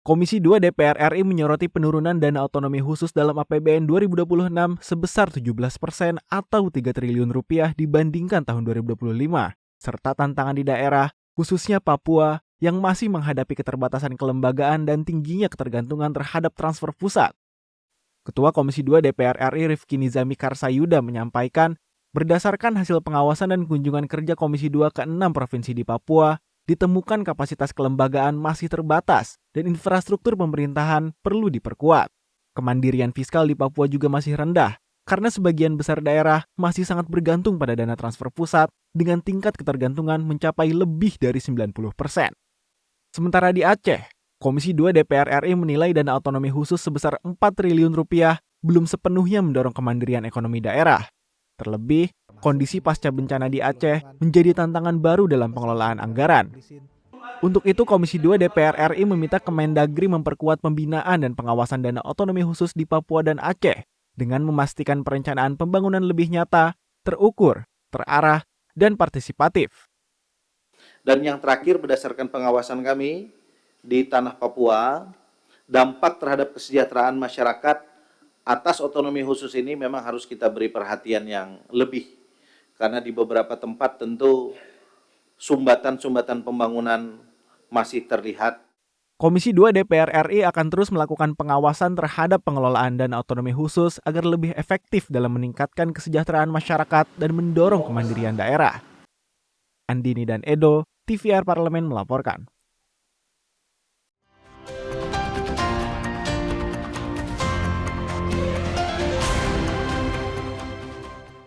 Komisi 2 DPR RI menyoroti penurunan dana otonomi khusus dalam APBN 2026 sebesar 17% atau 3 triliun rupiah dibandingkan tahun 2025, serta tantangan di daerah, khususnya Papua, yang masih menghadapi keterbatasan kelembagaan dan tingginya ketergantungan terhadap transfer pusat. Ketua Komisi 2 DPR RI Rifki Nizami Karsayuda menyampaikan, berdasarkan hasil pengawasan dan kunjungan kerja Komisi 2 ke 6 provinsi di Papua, ditemukan kapasitas kelembagaan masih terbatas dan infrastruktur pemerintahan perlu diperkuat. Kemandirian fiskal di Papua juga masih rendah karena sebagian besar daerah masih sangat bergantung pada dana transfer pusat dengan tingkat ketergantungan mencapai lebih dari 90%. Sementara di Aceh, Komisi 2 DPR RI menilai dana otonomi khusus sebesar 4 triliun rupiah belum sepenuhnya mendorong kemandirian ekonomi daerah. Terlebih, kondisi pasca bencana di Aceh menjadi tantangan baru dalam pengelolaan anggaran. Untuk itu, Komisi 2 DPR RI meminta Kemendagri memperkuat pembinaan dan pengawasan dana otonomi khusus di Papua dan Aceh dengan memastikan perencanaan pembangunan lebih nyata, terukur, terarah, dan partisipatif. Dan yang terakhir, berdasarkan pengawasan kami di tanah Papua, dampak terhadap kesejahteraan masyarakat atas otonomi khusus ini memang harus kita beri perhatian yang lebih. Karena di beberapa tempat tentu sumbatan-sumbatan pembangunan masih terlihat. Komisi 2 DPR RI akan terus melakukan pengawasan terhadap pengelolaan dana otonomi khusus agar lebih efektif dalam meningkatkan kesejahteraan masyarakat dan mendorong kemandirian daerah. Andini dan Edo, TVR Parlemen melaporkan.